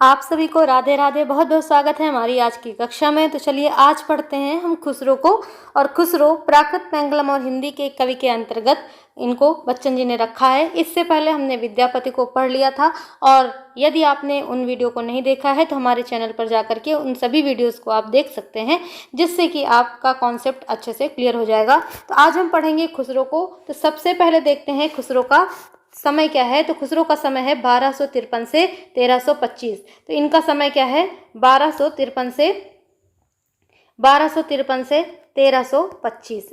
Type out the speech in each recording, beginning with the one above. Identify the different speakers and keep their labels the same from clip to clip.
Speaker 1: आप सभी को राधे राधे। बहुत बहुत स्वागत है हमारी आज की कक्षा में। तो चलिए आज पढ़ते हैं हम खुसरो को। और खुसरो प्राकृत पेंगलम और हिंदी के कवि के अंतर्गत इनको बच्चन जी ने रखा है। इससे पहले हमने विद्यापति को पढ़ लिया था, और यदि आपने उन वीडियो को नहीं देखा है तो हमारे चैनल पर जाकर के उन सभी वीडियोस को आप देख सकते हैं, जिससे कि आपका कॉन्सेप्ट अच्छे से क्लियर हो जाएगा। तो आज हम पढ़ेंगे खुसरो को। तो सबसे पहले देखते हैं खुसरो का समय क्या है। तो खुसरो का समय है 1253 से 1325। तो इनका समय क्या है 1253 से 1325।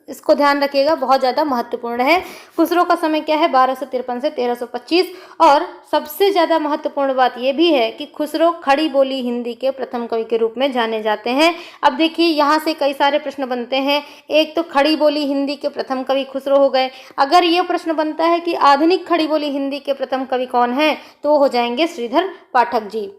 Speaker 1: इसको ध्यान रखिएगा, बहुत ज़्यादा महत्वपूर्ण है। खुसरो का समय क्या है 1253 से 1325। और सबसे ज़्यादा महत्वपूर्ण बात यह भी है कि खुसरो खड़ी बोली हिंदी के प्रथम कवि के रूप में जाने जाते हैं। अब देखिए यहाँ से कई सारे प्रश्न बनते हैं। एक तो खड़ी बोली हिंदी के प्रथम कवि खुसरो हो गए। अगर ये प्रश्न बनता है कि आधुनिक खड़ी बोली हिंदी के प्रथम कवि कौन है, तो हो जाएंगे श्रीधर पाठक जी।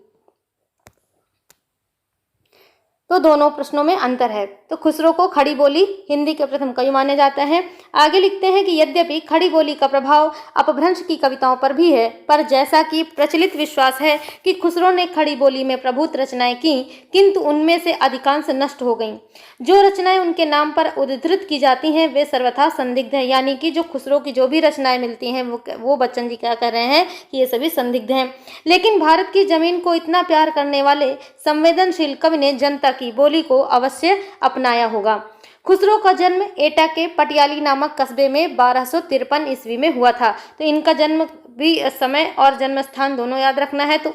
Speaker 1: तो दोनों प्रश्नों में अंतर है। तो खुसरो को खड़ी बोली हिंदी के प्रथम कवि माने जाता है। आगे लिखते हैं कि यद्यपि खड़ी बोली का प्रभाव अपभ्रंश की कविताओं पर भी है, पर जैसा कि प्रचलित विश्वास है कि खुसरो ने खड़ी बोली में प्रभुत रचनाएं की, किंतु उनमें से अधिकांश नष्ट हो गईं। जो रचनाएं उनके नाम पर उद्धृत की जाती हैं वे सर्वथा संदिग्ध हैं। यानी कि जो खुसरो की जो भी रचनाएं मिलती हैं वो बच्चन जी क्या कर रहे हैं कि ये सभी संदिग्ध हैं। लेकिन भारत की जमीन को इतना प्यार करने वाले संवेदनशील कवि ने जनता की बोली को अवश्य अपनाया होगा। खुसरो का जन्म एटा के पटियाली नामक कस्बे में 1253 ईस्वी में हुआ था। तो इनका जन्म भी समय और जन्म स्थान दोनों याद रखना है। तो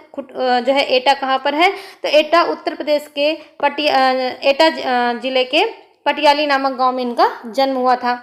Speaker 1: जो है एटा कहाँ पर है, तो एटा उत्तर प्रदेश के एटा जिले के पटियाली नामक गांव में इनका जन्म हुआ था।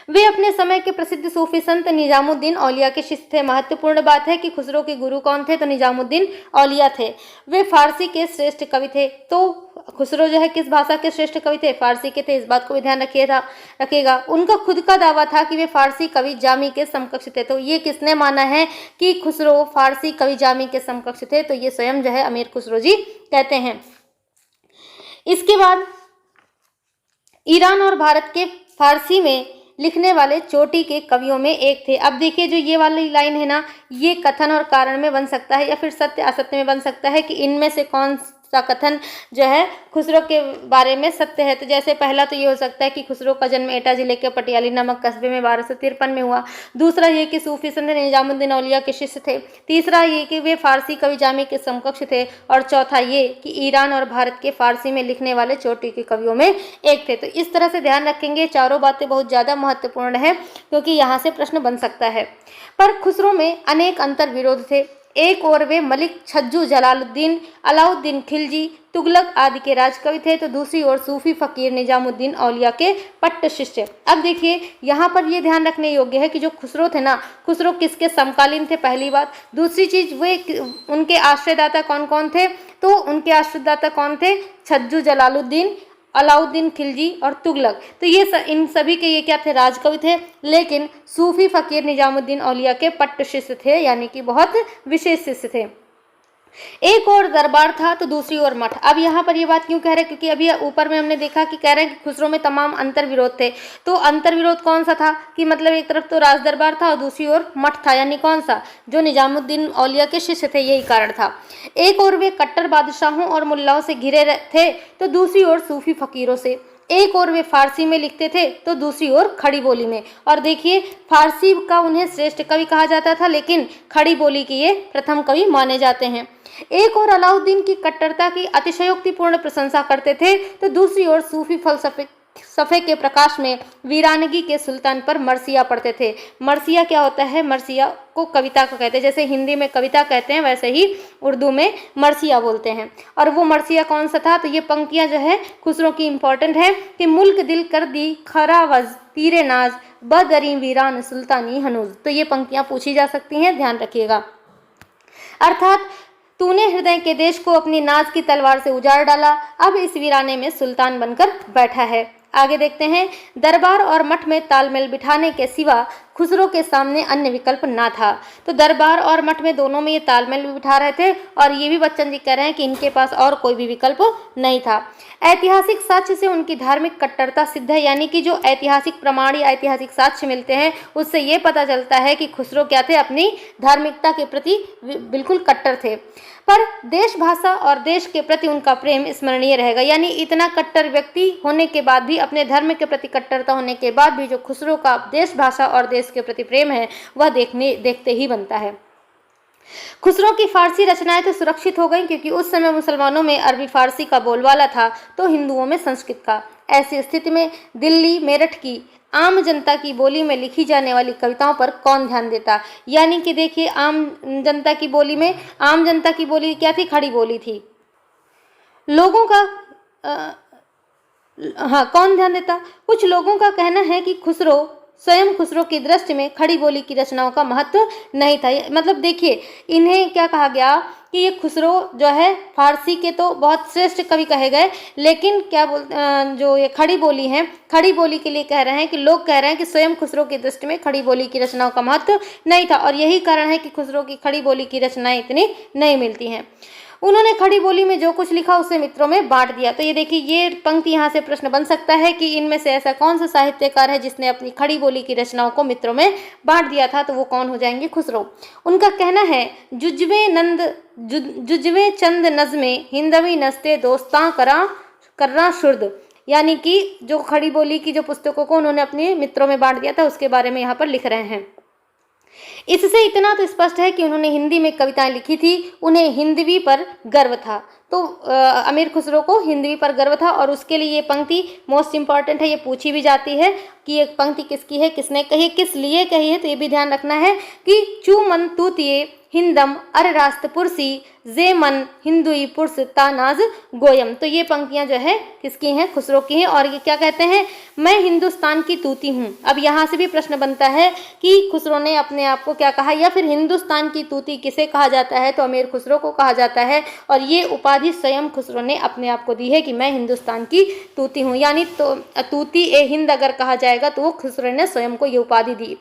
Speaker 1: वे अपने समय के प्रसिद्ध सूफी संत निजामुद्दीन औलिया के शिष्य थे। महत्वपूर्ण बात है कि खुसरो के गुरु कौन थे, तो निजामुद्दीन औलिया थे। वे फारसी के श्रेष्ठ कवि थे। तो खुसरो जो है किस भाषा के श्रेष्ठ कवि थे, फारसी के थे। इस बात को भी ध्यान रखिएगा। उनका खुद का दावा था कि वे फारसी कवि जामी के समकक्ष थे। तो ये किसने माना है कि खुसरो फारसी कवि जामी के समकक्ष थे, तो ये स्वयं जो है अमीर खुसरो जी कहते हैं। इसके बाद ईरान और भारत के फारसी में लिखने वाले चोटी के कवियों में एक थे। अब देखिए जो ये वाली लाइन है ना, ये कथन और कारण में बन सकता है या फिर सत्य असत्य में बन सकता है कि इनमें से कौन सा कथन जो है खुसरो के बारे में सत्य है। तो जैसे पहला तो ये हो सकता है कि खुसरो का जन्म एटा जिले के पटियाली नामक कस्बे में 1253 में हुआ। दूसरा ये कि सूफी संत निजामुद्दीन औलिया के शिष्य थे। तीसरा ये कि वे फारसी कवि जामी के समकक्ष थे। और चौथा ये कि ईरान और भारत के फारसी में लिखने वाले चोटी के कवियों में एक थे। तो इस तरह से ध्यान रखेंगे। चारों बातें बहुत ज़्यादा महत्वपूर्ण है क्योंकि यहाँ से प्रश्न बन सकता है। पर खुसरो में अनेक अंतर विरोध थे। एक ओर वे मलिक छज्जू जलालुद्दीन, अलाउद्दीन खिलजी, तुगलक आदि के राजकवि थे, तो दूसरी ओर सूफी फकीर निजामुद्दीन औलिया के पट्ट शिष्य। अब देखिए यहाँ पर ये ध्यान रखने योग्य है कि जो खुसरो थे ना, खुसरो किसके समकालीन थे, पहली बात। दूसरी चीज वे उनके आश्रयदाता कौन कौन थे, तो उनके आश्रयदाता कौन थे, छज्जू जलालुद्दीन, अलाउद्दीन खिलजी और तुगलक। तो ये इन सभी के ये क्या थे, राजकवि थे। लेकिन सूफी फकीर निजामुद्दीन औलिया के पट्ट शिष्य थे, यानी कि बहुत विशेष शिष्य थे। एक और दरबार था तो दूसरी ओर मठ। अब यहाँ पर ये बात क्यों कह रहे हैं, क्योंकि अभी ऊपर में हमने देखा कि कह रहे हैं कि खुसरो में तमाम अंतर विरोध थे। तो अंतर विरोध कौन सा था कि मतलब एक तरफ तो राज दरबार था और दूसरी ओर मठ था, यानी कौन सा, जो निजामुद्दीन औलिया के शिष्य थे, यही कारण था। एक ओर वे कट्टर बादशाहों और मुल्लाओं से घिरे थे, तो दूसरी ओर सूफी फकीरों से। एक और वे फारसी में लिखते थे तो दूसरी ओर खड़ी बोली में। और देखिए फारसी का उन्हें श्रेष्ठ कवि कहा जाता था, लेकिन खड़ी बोली के ये प्रथम कवि माने जाते हैं। एक और अलाउद्दीन की कट्टरता की अतिशयोक्तिपूर्ण प्रशंसा करते थे, तो दूसरी ओर सूफी फलसफे के प्रकाश में वीरानगी के सुल्तान पर मरसिया पढ़ते थे। मरसिया क्या होता है, मरसिया को कविता को कहते हैं। जैसे हिंदी में कविता कहते हैं वैसे ही उर्दू में मरसिया बोलते हैं। और वो मरसिया कौन सा था, तो ये पंक्तियां जो है खुसरो की इंपॉर्टेंट है कि मुल्क दिल कर दी खरावज तीरे नाज बदरी वीरान सुल्तानी हनूज। तो ये पंक्तियां पूछी जा सकती हैं, ध्यान रखिएगा। अर्थात तूने हृदय के देश को अपनी नाज की तलवार से उजाड़ डाला, अब इस वीराने में सुल्तान बनकर बैठा है। आगे देखते हैं। दरबार और मठ में तालमेल बिठाने के सिवा खुसरो के सामने अन्य विकल्प ना था। तो दरबार और मठ में दोनों में ये तालमेल भी बिठा रहे थे और ये भी बच्चन जी कह रहे हैं कि इनके पास और कोई भी विकल्प नहीं था। ऐतिहासिक साक्ष्य से उनकी धार्मिक कट्टरता सिद्ध है, यानी कि जो ऐतिहासिक प्रमाण या ऐतिहासिक साक्ष्य मिलते हैं उससे ये पता चलता है कि खुसरो क्या थे, अपनी धार्मिकता के प्रति बिल्कुल कट्टर थे। पर देश, भाषा और देश के प्रति उनका प्रेम स्मरणीय रहेगा। यानी इतना कट्टर व्यक्ति होने के बाद भी, अपने धर्म के प्रति कट्टरता होने के बाद भी जो खुसरो का देश, भाषा और देश के प्रति प्रेम है वह देखते ही बनता है। खुसरो की फारसी रचनाएं तो सुरक्षित हो गई क्योंकि उस समय मुसलमानों में अरबी फारसी का बोलबाला था तो हिंदुओं में संस्कृत का। ऐसी स्थिति में दिल्ली, मेरठ की आम जनता की बोली में लिखी जाने वाली कविताओं पर कौन ध्यान देता। यानी कि देखिए, आम जनता की बोली में, आम जनता की बोली क्या थी, खड़ी बोली थी। लोगों का कौन ध्यान देता। कुछ लोगों का कहना है कि स्वयं खुसरो की दृष्टि में खड़ी बोली की रचनाओं का महत्व नहीं था। मतलब देखिए, इन्हें क्या कहा गया कि ये खुसरो जो है फारसी के तो बहुत श्रेष्ठ कवि कहे गए, लेकिन जो ये खड़ी बोली है, खड़ी बोली के लिए कह रहे हैं कि लोग कह रहे हैं कि स्वयं खुसरो की दृष्टि में खड़ी बोली की रचनाओं का महत्व नहीं था और यही कारण है कि खुसरो की खड़ी बोली की रचनाएं इतनी नहीं मिलती हैं। उन्होंने खड़ी बोली में जो कुछ लिखा उसे मित्रों में बांट दिया। तो ये देखिए, ये पंक्ति यहाँ से प्रश्न बन सकता है कि इनमें से ऐसा कौन सा साहित्यकार है जिसने अपनी खड़ी बोली की रचनाओं को मित्रों में बांट दिया था। तो वो कौन हो जाएंगे, खुसरो। उनका कहना है, जुजवे चंद नज़्मे हिंदवी नस्ते दोस्तां करना शुर्द। यानी कि जो खड़ी बोली की जो पुस्तकों को उन्होंने अपने मित्रों में बांट दिया था उसके बारे में यहाँ पर लिख रहे हैं। इससे इतना तो स्पष्ट है कि उन्होंने हिंदी में कविताएं लिखी थी, उन्हें हिंदवी पर गर्व था। तो अमीर खुसरो को हिंदवी पर गर्व था और उसके लिए ये पंक्ति मोस्ट इंपॉर्टेंट है। ये पूछी भी जाती है कि ये पंक्ति किसकी है, किसने कही है, किस लिए कही है। तो ये भी ध्यान रखना है कि चू मन तूतिये हिंदम अर रास्त पुरसी जे मन हिंदुई पुरस तानाज गोयम। तो ये पंक्तियां जो है किसकी हैं, खुसरो की हैं। और ये क्या कहते हैं, मैं हिंदुस्तान की तूती हूँ। अब यहाँ से भी प्रश्न बनता है कि खुसरो ने अपने आप को क्या कहा, या फिर हिंदुस्तान की तूती किसे कहा जाता है, तो अमीर खुसरो को कहा जाता है। और ये उपाधि स्वयं खुसरो ने अपने आप को दी है कि मैं हिंदुस्तान की तूती हूँ। यानी तो तूती ए हिंद अगर कहा जाएगा तो वो खुसरो ने स्वयं को ये उपाधि दी।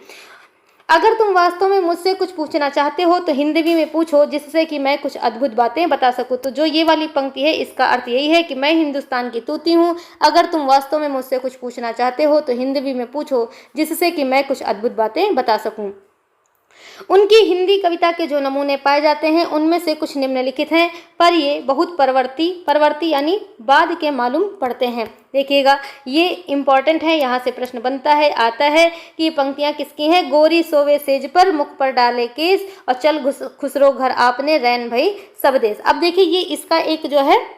Speaker 1: अगर तुम वास्तव में मुझसे कुछ पूछना चाहते हो तो हिंदवी में पूछो, जिससे कि मैं कुछ अद्भुत बातें बता सकूं। तो जो ये वाली पंक्ति है इसका अर्थ यही है कि मैं हिंदुस्तान की तूती हूँ। अगर तुम वास्तव में मुझसे कुछ पूछना चाहते हो तो हिंदवी में पूछो, जिससे कि मैं कुछ अद्भुत बातें बता सकूं। उनकी हिंदी कविता के जो नमूने पाए जाते हैं उनमें से कुछ निम्नलिखित हैं, पर ये बहुत परवर्ती यानी बाद के मालूम पड़ते हैं। देखिएगा, ये इंपॉर्टेंट है, यहाँ से प्रश्न बनता है, आता है कि ये पंक्तियाँ किसकी हैं। गोरी सोवे सेज पर मुख पर डाले केस और चल खुसरो घर आपने रैन भई सब देश। अब देखिए, ये इसका एक जो है,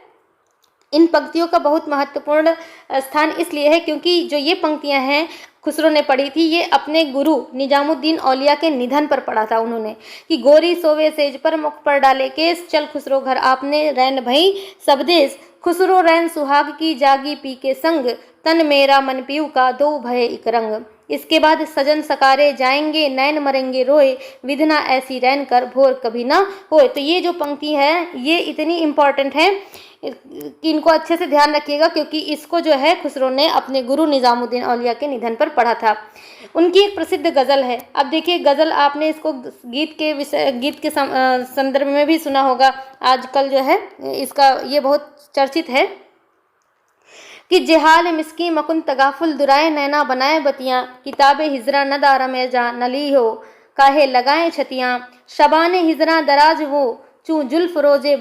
Speaker 1: इन पंक्तियों का बहुत महत्वपूर्ण स्थान इसलिए है क्योंकि जो ये पंक्तियां हैं खुसरो ने पढ़ी थी, ये अपने गुरु निजामुद्दीन औलिया के निधन पर पढ़ा था उन्होंने, कि गोरी सोवे सेज पर मुख पर डाले केस चल खुसरो घर आपने रैन भई सब देश, खुसरो रैन सुहाग की जागी पी के संग तन मेरा मन पीऊ का दो भय इक रंग। इसके बाद सजन सकारे जाएंगे नैन मरेंगे रोए विधना ऐसी रैन कर भोर कभी ना होए। तो ये जो पंक्ति है ये इतनी इम्पॉर्टेंट है कि इनको अच्छे से ध्यान रखिएगा क्योंकि इसको जो है खुसरो ने अपने गुरु निजामुद्दीन औलिया के निधन पर पढ़ा था। उनकी एक प्रसिद्ध गज़ल है। अब देखिए, गज़ल आपने इसको गीत के संदर्भ में भी सुना होगा। आजकल जो है इसका ये बहुत चर्चित है कि जेहाल मिस्की मकुन तगाफुल दुराए नैना बनाए बतियाँ, किताबे हिजरा न दारा में जा नली हो काहे लगाए छतियाँ, शबाने हिजरा दराज वो चूँ जुल्फ रोजे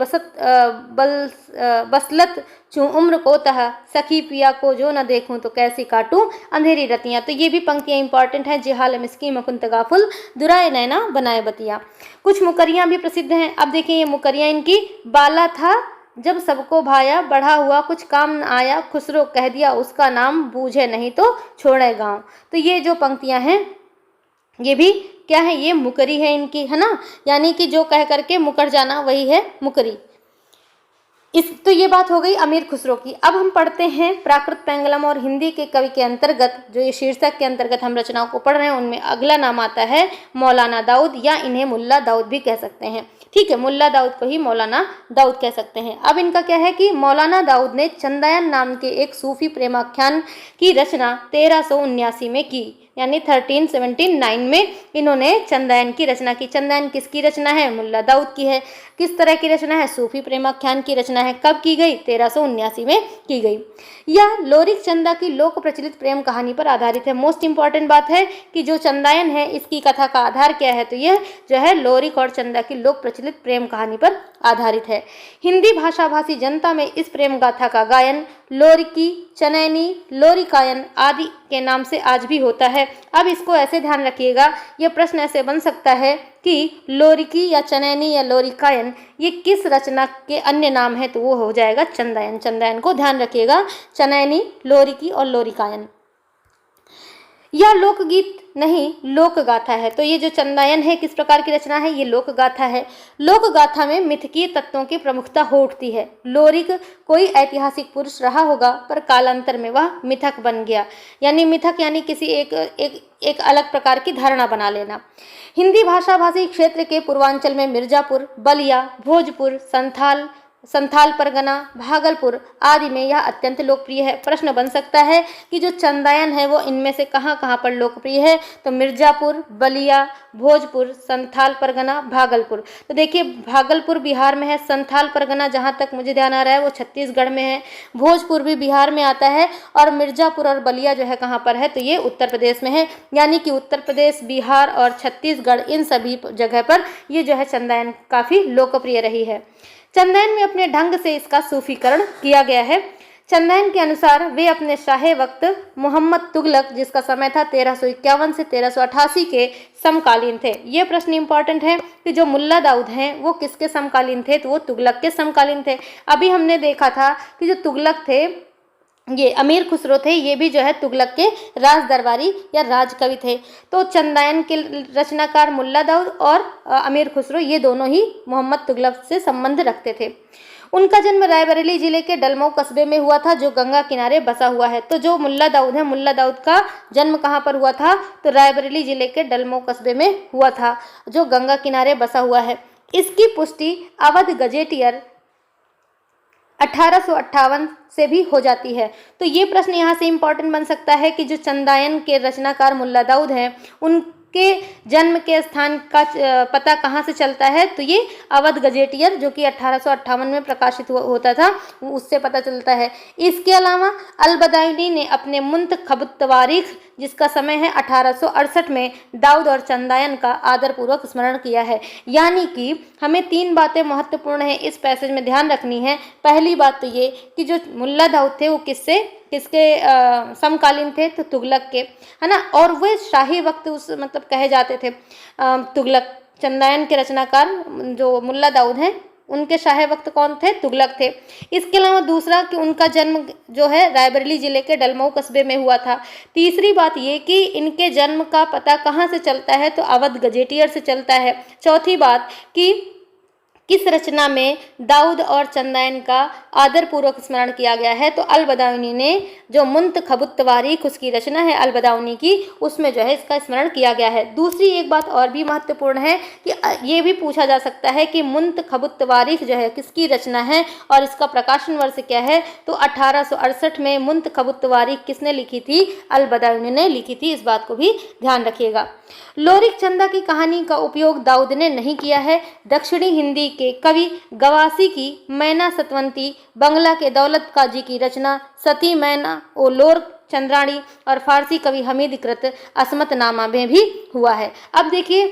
Speaker 1: बसलत चूँ उम्र को तह सखी पिया को जो न देखूं तो कैसी काटूं अंधेरी रतियाँ। तो ये भी पंक्तियाँ इंपॉर्टेंट हैं। जेहाल मिस्की मकुन तगाफुल दुराए नैना बनाए बतियाँ। कुछ मुकरियाँ भी प्रसिद्ध हैं। अब देखिए, ये मुकरियाँ इनकी, बाला था जब सबको भाया बढ़ा हुआ कुछ काम न आया, खुसरो कह दिया उसका नाम बूझे नहीं तो छोड़े गाँव। तो ये जो पंक्तियाँ हैं ये भी क्या है, ये मुकरी है इनकी, है ना, यानी कि जो कह करके मुकर जाना वही है मुकरी। तो ये बात हो गई अमीर खुसरो की। अब हम पढ़ते हैं प्राकृत पेंगलम और हिंदी के कवि के अंतर्गत, जो ये शीर्षक के अंतर्गत हम रचनाओं को पढ़ रहे हैं उनमें अगला नाम आता है मौलाना दाऊद, या इन्हें मुल्ला दाऊद भी कह सकते हैं। ठीक है, मुल्ला दाऊद को ही मौलाना दाऊद कह सकते हैं। अब इनका क्या है कि मौलाना दाऊद ने चंदायन नाम के एक सूफी प्रेमाख्यान की रचना 1379 में की। यानी 1379 में इन्होंने चंदायन की रचना की। चंदायन किसकी रचना है? मुल्ला दाऊद की है। किस तरह की रचना है? सूफी प्रेमाख्यान की रचना है। कब की गई? 1379 में की गई। यह लोरिक चंदा की लोक प्रचलित प्रेम कहानी पर आधारित है। मोस्ट इंपॉर्टेंट बात है कि जो चंदायन है इसकी कथा का आधार क्या है? तो यह जो है लोरिक और चंदा की लोक प्रचलित प्रेम कहानी पर आधारित है। हिंदी भाषा भाषी जनता में इस प्रेम गाथा का गायन लोरिकी, चनैनी, लोरिकायन आदि के नाम से आज भी होता है। अब इसको ऐसे ध्यान रखिएगा, यह प्रश्न ऐसे बन सकता है कि लोरिकी या चनैनी या लोरिकायन ये किस रचना के अन्य नाम है? तो वो हो जाएगा चंदायन। चंदायन को ध्यान रखिएगा, चनैनी, लोरिकी और लोरिकायन। यह लोकगीत नहीं लोक गाथा है। तो ये जो चंदायन है किस प्रकार की रचना है? ये लोक गाथा है। लोक गाथा में मिथकीय तत्वों की प्रमुखता हो उठती है। लोरिक कोई ऐतिहासिक पुरुष रहा होगा पर कालांतर में वह मिथक बन गया। यानी मिथक यानी किसी एक अलग प्रकार की धारणा बना लेना। हिंदी भाषा भाषी क्षेत्र के पूर्वांचल में मिर्जापुर, बलिया, भोजपुर, संथाल परगना, भागलपुर आदि में यह अत्यंत लोकप्रिय है। प्रश्न बन सकता है कि जो चंदायन है वो इनमें से कहाँ कहाँ पर लोकप्रिय है? तो मिर्जापुर, बलिया, भोजपुर, संथाल परगना, भागलपुर। तो देखिए भागलपुर बिहार में है, संथाल परगना जहाँ तक मुझे ध्यान आ रहा है वो छत्तीसगढ़ में है, भोजपुर भी बिहार में आता है और मिर्जापुर और बलिया जो है कहाँ पर है? तो ये उत्तर प्रदेश में है। यानी कि उत्तर प्रदेश, बिहार और छत्तीसगढ़ इन सभी जगह पर ये जो है चंदायन काफ़ी लोकप्रिय रही है। चंदायन में अपने ढंग से इसका सूफीकरण किया गया है। चंदायन के अनुसार वे अपने शाहे वक्त मोहम्मद तुगलक, जिसका समय था 1351 से 1388 के समकालीन थे। ये प्रश्न इंपॉर्टेंट है कि जो मुल्ला दाऊद हैं वो किसके समकालीन थे? तो वो तुगलक के समकालीन थे। अभी हमने देखा था कि जो तुगलक थे ये अमीर खुसरो थे, ये भी जो है तुगलक के राज दरबारी या राजकवि थे। तो चंदायन के रचनाकार मुल्ला दाऊद और अमीर खुसरो ये दोनों ही मोहम्मद तुगलक से संबंध रखते थे। उनका जन्म रायबरेली जिले के डलमऊ कस्बे में हुआ था जो गंगा किनारे बसा हुआ है। तो जो मुल्ला दाऊद है, मुल्ला दाऊद का जन्म कहाँ पर हुआ था? तो रायबरेली जिले के डलमऊ कस्बे में हुआ था जो गंगा किनारे बसा हुआ है। इसकी पुष्टि अवध गजेटियर 1858 से भी हो जाती है। तो ये प्रश्न यहाँ से इम्पॉर्टेंट बन सकता है कि जो चंदायन के रचनाकार मुल्ला दाऊद हैं उनके जन्म के स्थान का पता कहाँ से चलता है? तो ये अवध गजेटियर जो कि 1858 में प्रकाशित होता था उससे पता चलता है। इसके अलावा अल-बदायूनी ने अपने मुंतखब तवारीख जिसका समय है 1868 में दाऊद और चंदायन का आदरपूर्वक स्मरण किया है। यानी कि हमें 3 बातें महत्वपूर्ण है इस पैसेज में ध्यान रखनी है। पहली बात तो ये कि जो मुल्ला दाऊद थे वो किसके समकालीन थे? तो तुगलक के, है ना। और वे शाही वक्त उस मतलब कहे जाते थे तुगलक। चंदायन के रचनाकार जो मुल्ला दाऊद हैं उनके शाही वक्त कौन थे? तुगलक थे। इसके अलावा दूसरा कि उनका जन्म जो है रायबरेली जिले के डलमऊ कस्बे में हुआ था। तीसरी बात ये कि इनके जन्म का पता कहाँ से चलता है? तो अवध गजेटियर से चलता है। चौथी बात कि किस रचना में दाऊद और चंदायन का आदरपूर्वक स्मरण किया गया है? तो अल-बदायूनी ने जो मुंतखबुत तवारीख उसकी रचना है अल-बदायूनी की, उसमें जो है इसका स्मरण किया गया है। दूसरी एक बात और भी महत्वपूर्ण है कि ये भी पूछा जा सकता है कि मुंतखबुत तवारीख जो है किसकी रचना है और इसका प्रकाशन वर्ष क्या है? तो 1868 में मुंतखबुत तवारीख किसने लिखी थी? अल-बदायूनी ने लिखी थी। इस बात को भी ध्यान रखिएगा। लोरिक चंदा की कहानी का उपयोग दाऊद ने नहीं किया है। दक्षिणी हिंदी के कवि गवासी की मैना सतवंती, बंगला के दौलत काजी की रचना सती मैना ओ लोर चंद्राणी और फारसी कवि हमीद कृत असमतनामा में भी हुआ है। अब देखिए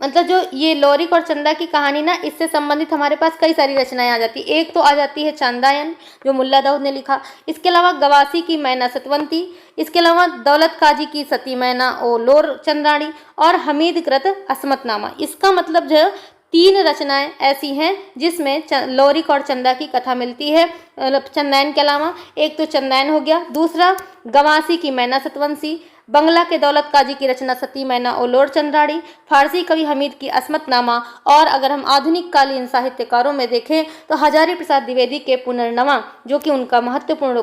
Speaker 1: मतलब जो ये लोरिक और चंदा की कहानी ना इससे संबंधित हमारे पास कई सारी रचनाएं आ जाती है। एक तो आ जाती है चंदायन जो मुल्ला दाऊद ने लिखा, इसके अलावा गवासी की मैना सतवंती, इसके अलावा दौलत काजी की सती मैना ओ लोर चंद्राणी और हमीद कृत असमतनामा। इसका मतलब जो 3 रचनाएं ऐसी हैं जिसमें लोरिक और चंदा की कथा मिलती है चंदायन के अलावा। एक तो चंदायन हो गया, दूसरा गवासी की मैना सतवंशी, बंगला के दौलत काजी की रचना सती मैना ओ लोर चंद्राणी, फारसी कवि हमीद की असमतनामा और अगर हम आधुनिक कालीन साहित्यकारों में देखें तो हजारी प्रसाद द्विवेदी के पुनर्नवा जो कि उनका महत्वपूर्ण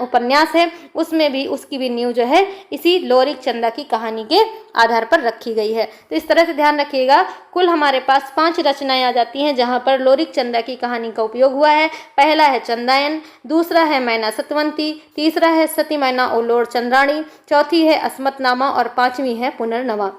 Speaker 1: उपन्यास है, उसमें भी उसकी भी नींव जो है इसी लोरिक चंदा की कहानी के आधार पर रखी गई है। तो इस तरह से ध्यान रखिएगा, कुल हमारे पास 5 रचनाएं आ जाती हैं जहाँ पर लोरिक चंदा की कहानी का उपयोग हुआ है। पहला है चंदायन, दूसरा है मैना सतवंती, तीसरा है सती मैना ओ लोर चंद्राणी, चौथी है अस्मत्नामा और 5वीं है पुनर्नवा।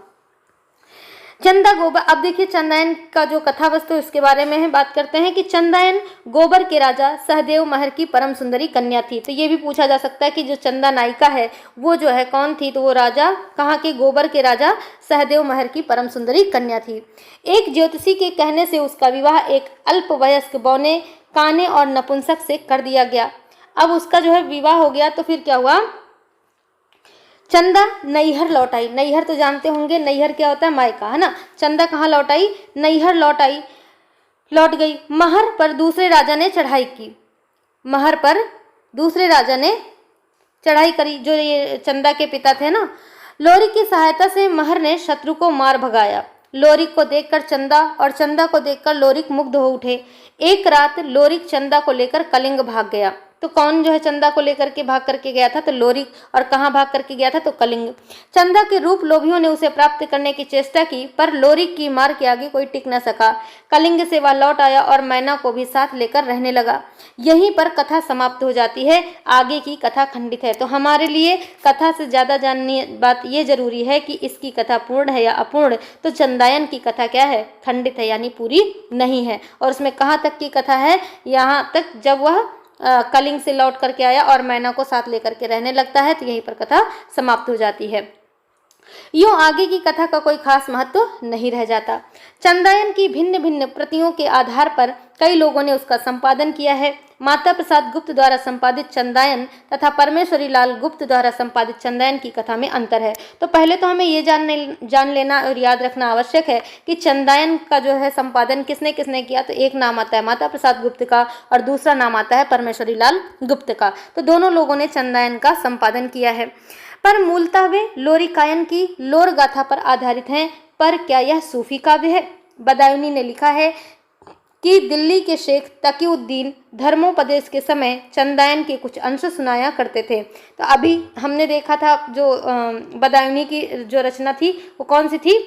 Speaker 1: चंदा गोबर, अब देखिए चंदायन का जो कथा वस्तु इसके बारे में है, बात करते हैं कि चंदायन गोबर के राजा सहदेव महर की परम सुंदरी कन्या थी। तो ये भी पूछा जा सकता है कि जो चंदा नायिका है वो जो है कौन थी, तो वो राजा कहाँ के, गोबर के राजा सहदेव महर की परम सुंदरी कन्या थी। एक ज्योतिषी के कहने से उसका विवाह एक अल्पवयस्क बौने काने और नपुंसक से कर दिया गया। अब उसका जो है विवाह हो गया तो फिर क्या हुआ, चंदा नैहर लौट आई। नैहर तो जानते होंगे, नैहर क्या होता है, मायका, है ना। चंदा कहाँ लौट आई, नैहर लौट आई, लौट गई। महर पर दूसरे राजा ने चढ़ाई की, महर पर दूसरे राजा ने चढ़ाई करी, जो ये चंदा के पिता थे ना। लोरी की सहायता से महर ने शत्रु को मार भगाया। लोरिक को देखकर चंदा और चंदा को देखकर लोरिक मुग्ध हो उठे। एक रात लोरिक चंदा को लेकर कलिंग भाग गया। तो कौन जो है चंदा को लेकर के भाग करके गया था, तो लोरिक। और कहाँ भाग करके गया था, तो कलिंग। चंदा के रूप लोभियों ने उसे प्राप्त करने की चेष्टा की, पर लोरिक की मार के आगे कोई टिक न सका। कलिंग से वह लौट आया और मैना को भी साथ लेकर रहने लगा। यहीं पर कथा समाप्त हो जाती है, आगे की कथा खंडित है। तो हमारे लिए कथा से ज़्यादा जाननी बात ये जरूरी है कि इसकी कथा पूर्ण है या अपूर्ण। तो चंदायन की कथा क्या है, खंडित है, यानी पूरी नहीं है। और उसमें कहाँ तक की कथा है, यहाँ तक जब वह कलिंग से लौट करके आया और मैना को साथ लेकर के रहने लगता है, तो यहीं पर कथा समाप्त हो जाती है। यूं आगे की कथा का कोई खास महत्व नहीं रह जाता। चंदायन की भिन्न भिन्न प्रतियों के आधार पर कई लोगों ने उसका संपादन किया है। माता प्रसाद गुप्त द्वारा संपादित चंदायन तथा परमेश्वरी लाल गुप्त द्वारा संपादित चंदायन की कथा में अंतर है। तो पहले तो हमें ये जान लेना और याद रखना आवश्यक है कि चंदायन का जो है संपादन किसने किसने किया। तो एक नाम आता है माता प्रसाद गुप्त का और दूसरा नाम आता है परमेश्वरी लाल गुप्त का। तो दोनों लोगों ने चंदायन का संपादन किया है, पर मूलतः वे लोरिकायन की लोर गाथा पर आधारित हैं। पर क्या यह सूफी काव्य है? बदायूनी ने लिखा है कि दिल्ली के शेख तकीउद्दीन धर्मोपदेश के समय चंदायन के कुछ अंश सुनाया करते थे। तो अभी हमने देखा था जो बदायूनी की जो रचना थी वो कौन सी थी,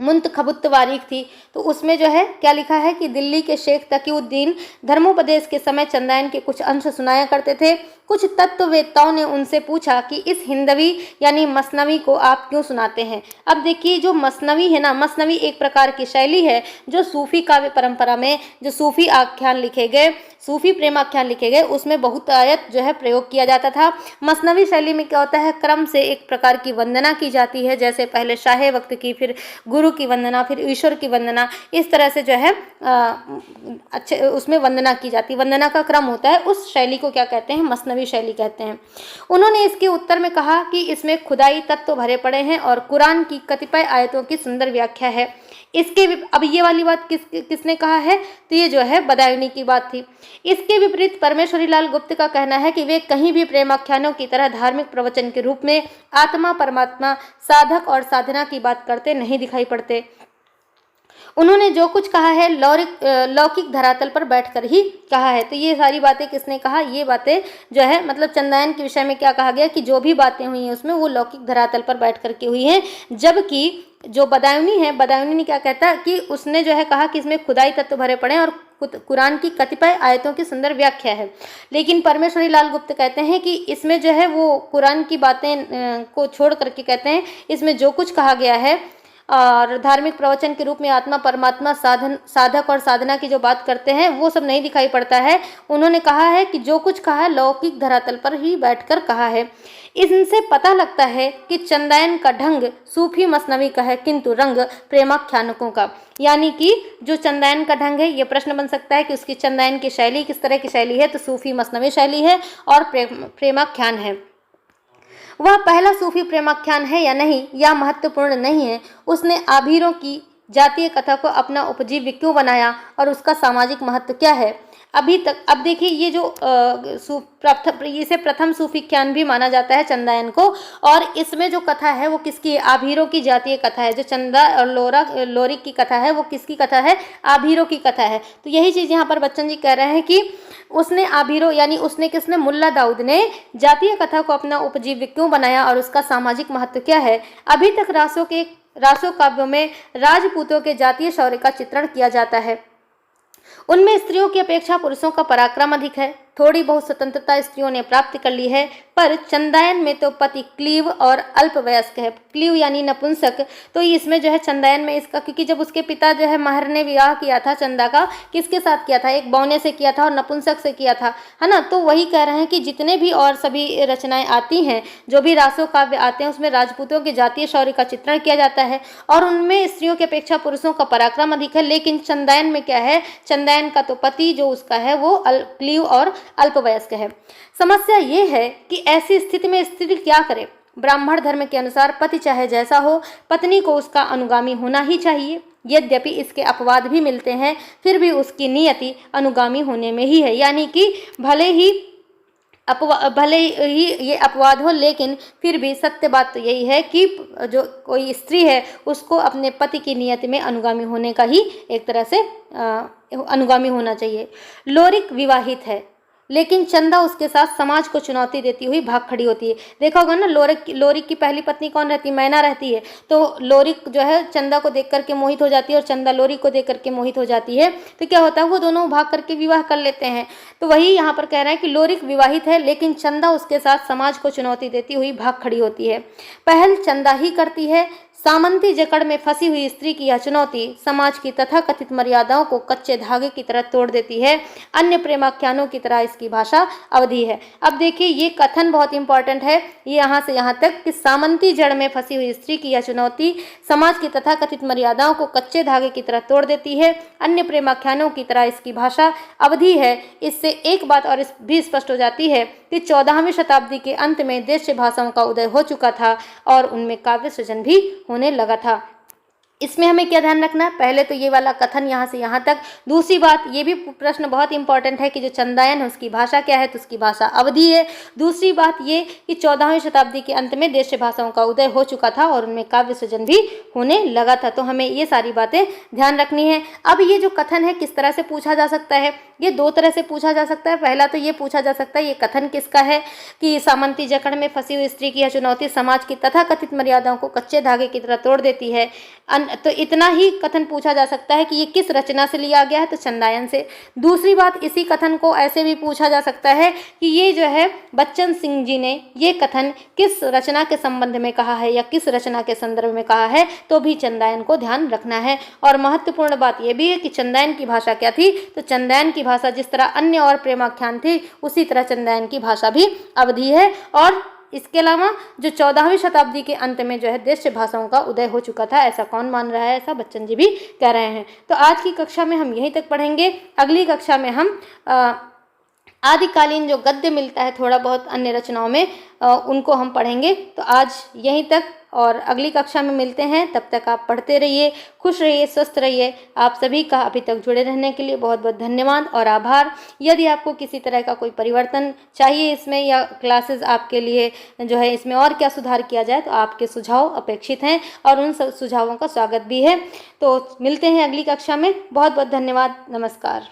Speaker 1: मुंतखबुत वारीख थी। तो उसमें जो है क्या लिखा है कि दिल्ली के शेख तकीउद्दीन धर्मोपदेश के समय चंदायन के कुछ अंश सुनाया करते थे। कुछ तत्ववेत्ताओं ने उनसे पूछा कि इस हिंदवी यानी मसनवी को आप क्यों सुनाते हैं। अब देखिए जो मसनवी है ना, मसनवी एक प्रकार की शैली है जो सूफी काव्य परंपरा में जो सूफी आख्यान लिखे गए, सूफी प्रेमाख्यान लिखे गए, उसमें बहुतायत जो है प्रयोग किया जाता था। मसनवी शैली में क्या होता है, क्रम से एक प्रकार की वंदना की जाती है, जैसे पहले शाहे वक्त की, फिर गुरु की वंदना, फिर ईश्वर की वंदना, इस तरह से जो है अच्छे उसमें वंदना की जाती है, वंदना का क्रम होता है। उस शैली को क्या कहते हैं, मसनवी शैली कहते हैं। उन्होंने इसके उत्तर में कहा कि इसमें खुदाई तत्व भरे पड़े हैं और कुरान की कतिपय आयतों की सुंदर व्याख्या है। इसके अब ये वाली बात किसने कहा है, तो ये जो है बदायूनी की बात थी। इसके विपरीत परमेश्वरी लाल गुप्त का कहना है कि वे कहीं भी प्रेमाख्यानों की तरह धार्मिक प्रवचन के रूप में आत्मा परमात्मा साधक और साधना की बात करते नहीं दिखाई पड़ते। उन्होंने जो कुछ कहा है लौकिक धरातल पर बैठकर ही कहा है। तो ये सारी बातें किसने कहा, ये बातें जो है मतलब चंदायन के विषय में क्या कहा गया कि जो भी बातें हुई हैं उसमें वो लौकिक धरातल पर बैठ करके हुई हैं। जबकि जो बदायूनी है, बदायूनी ने क्या कहता है कि उसने जो है कहा कि इसमें खुदाई तत्व भरे पड़े हैं और कुरान की कतिपय आयतों की सुंदर व्याख्या है। लेकिन परमेश्वरी लाल गुप्त कहते हैं कि इसमें जो है वो कुरान की बातें को छोड़ करके कहते हैं इसमें जो कुछ कहा गया है और धार्मिक प्रवचन के रूप में आत्मा परमात्मा साधक और साधना की जो बात करते हैं वो सब नहीं दिखाई पड़ता है। उन्होंने कहा है कि जो कुछ कहा है लौकिक धरातल पर ही बैठकर कहा है। इनसे पता लगता है कि चंदायन का ढंग सूफी मसनवी का है किंतु रंग प्रेमाख्यानकों का। यानी कि जो चंदायन का ढंग है, ये प्रश्न बन सकता है कि उसकी चंदायन की शैली किस तरह की शैली है, तो सूफी मसनवी शैली है और प्रेमाख्यान है। वह पहला सूफी प्रेमाख्यान है या नहीं, यह महत्वपूर्ण नहीं है। उसने आभीरों की जातीय कथा को अपना उपजीव्य क्यों बनाया और उसका सामाजिक महत्व क्या है अभी तक। अब देखिए ये जो इसे प्रथम सूफीख्यान भी माना जाता है चंदायन को, और इसमें जो कथा है वो किसकी है, आभीरों की जातीय कथा है। जो चंदा और लोरिक की कथा है वो किसकी कथा है, आभीरों की कथा है। तो यही चीज़ यहाँ पर बच्चन जी कह रहे हैं कि उसने आभीरों यानी उसने किसने, मुल्ला दाऊद ने जातीय कथा को अपना उपजीव्य क्यों बनाया और उसका सामाजिक महत्व क्या है। अभी तक रासो काव्यों में राजपूतों के जातीय शौर्य का चित्रण किया जाता है। उनमें स्त्रियों की अपेक्षा पुरुषों का पराक्रम अधिक है। थोड़ी बहुत स्वतंत्रता स्त्रियों ने प्राप्त कर ली है, पर चंदायन में तो पति क्लीव और अल्पवयस्क है। क्लीव यानी नपुंसक, तो इसमें जो है चंदायन में इसका, क्योंकि जब उसके पिता जो है महर ने विवाह किया था चंदा का, किसके साथ किया था, एक बौने से किया था और नपुंसक से किया था, है ना। तो वही कह रहे हैं कि जितने भी और सभी रचनाएं आती हैं, जो भी रासो काव्य आते हैं, उसमें राजपूतों के जातीय शौर्य का चित्रण किया जाता है और उनमें स्त्रियों की अपेक्षा पुरुषों का पराक्रम अधिक है। लेकिन चंदायन में क्या है, चंदायन का तो पति जो उसका है वो क्लीव और अल्पवयस्क है। समस्या ये है कि ऐसी स्थिति में स्त्री क्या करे। ब्राह्मण धर्म के अनुसार पति चाहे जैसा हो, पत्नी को उसका अनुगामी होना ही चाहिए। यद्यपि इसके अपवाद भी मिलते हैं, फिर भी उसकी नियति अनुगामी होने में ही है। यानी कि भले ही ये अपवाद हो, लेकिन फिर भी सत्य बात तो यही है कि जो कोई स्त्री है उसको अपने पति की नियति में अनुगामी होने का ही एक तरह से अनुगामी होना चाहिए। लोरिक विवाहित है, लेकिन चंदा उसके साथ समाज को चुनौती देती हुई भाग खड़ी होती है। देखा होगा ना, लोरिक की पहली पत्नी कौन रहती है, मैना रहती है। तो लोरिक जो है चंदा को देख करके मोहित हो जाती है और चंदा लोरिक को देख करके मोहित हो जाती है। तो क्या होता है, वो दोनों भाग करके विवाह कर लेते हैं। तो वही यहाँ पर कह रहे हैं कि लोरिक विवाहित है, लेकिन चंदा उसके साथ समाज को चुनौती देती हुई भाग खड़ी होती है। पहल चंदा ही करती है। सामंती जकड़ में फंसी हुई स्त्री की यह चुनौती समाज की तथाकथित मर्यादाओं को कच्चे धागे की तरह तोड़ देती है। अन्य प्रेमाख्यानों की तरह इसकी भाषा अवधि है। अब देखिए, ये कथन बहुत इंपॉर्टेंट है, ये यहाँ से यहाँ तक कि सामंती जड़ में फंसी हुई स्त्री की यह चुनौती समाज की तथाकथित मर्यादाओं को कच्चे धागे की तरह तोड़ देती है। अन्य प्रेमाख्यानों की तरह इसकी भाषा अवधि है। इससे एक बात और भी स्पष्ट हो जाती है कि 14वीं शताब्दी के अंत में देशी भाषाओं का उदय हो चुका था और उनमें काव्य सृजन भी होने लगा था। इसमें हमें क्या ध्यान रखना है, पहले तो ये वाला कथन यहाँ से यहाँ तक। दूसरी बात, ये भी प्रश्न बहुत इंपॉर्टेंट है कि जो चंदायन है उसकी भाषा क्या है, तो उसकी भाषा अवधि है। दूसरी बात ये कि 14वीं शताब्दी के अंत में देशी भाषाओं का उदय हो चुका था और उनमें काव्य सृजन भी होने लगा था। तो हमें ये सारी बातें ध्यान रखनी है। अब ये जो कथन है किस तरह से पूछा जा सकता है, ये दो तरह से पूछा जा सकता है। पहला तो ये पूछा जा सकता है ये कथन किसका है कि सामंती जकड़ में फंसी हुई स्त्री की यह चुनौती समाज की तथाकथित मर्यादाओं को कच्चे धागे की तरह तोड़ देती है। तो इतना ही कथन पूछा जा सकता है कि ये किस रचना से लिया गया है, तो चंदायन से। दूसरी बात, इसी कथन को ऐसे भी पूछा जा सकता है कि ये जो है बच्चन सिंह जी ने ये कथन किस रचना के संबंध में कहा है या किस रचना के संदर्भ में कहा है, तो भी चंदायन को ध्यान रखना है। और महत्वपूर्ण बात यह भी है कि चंदायन की भाषा क्या थी, तो चंदायन की भाषा जिस तरह अन्य और प्रेमाख्यान थी उसी तरह चंदायन की भाषा भी अवधि है। और इसके अलावा जो 14वीं शताब्दी के अंत में जो है देशी भाषाओं का उदय हो चुका था, ऐसा कौन मान रहा है, ऐसा बच्चन जी भी कह रहे हैं। तो आज की कक्षा में हम यहीं तक पढ़ेंगे। अगली कक्षा में हम आदिकालीन जो गद्य मिलता है थोड़ा बहुत अन्य रचनाओं में, उनको हम पढ़ेंगे। तो आज यहीं तक और अगली कक्षा में मिलते हैं। तब तक आप पढ़ते रहिए, खुश रहिए, स्वस्थ रहिए। आप सभी का अभी तक जुड़े रहने के लिए बहुत बहुत धन्यवाद और आभार। यदि आपको किसी तरह का कोई परिवर्तन चाहिए इसमें या क्लासेस आपके लिए जो है इसमें और क्या सुधार किया जाए, तो आपके सुझाव अपेक्षित हैं और उन सुझावों का स्वागत भी है। तो मिलते हैं अगली कक्षा में। बहुत बहुत धन्यवाद। नमस्कार।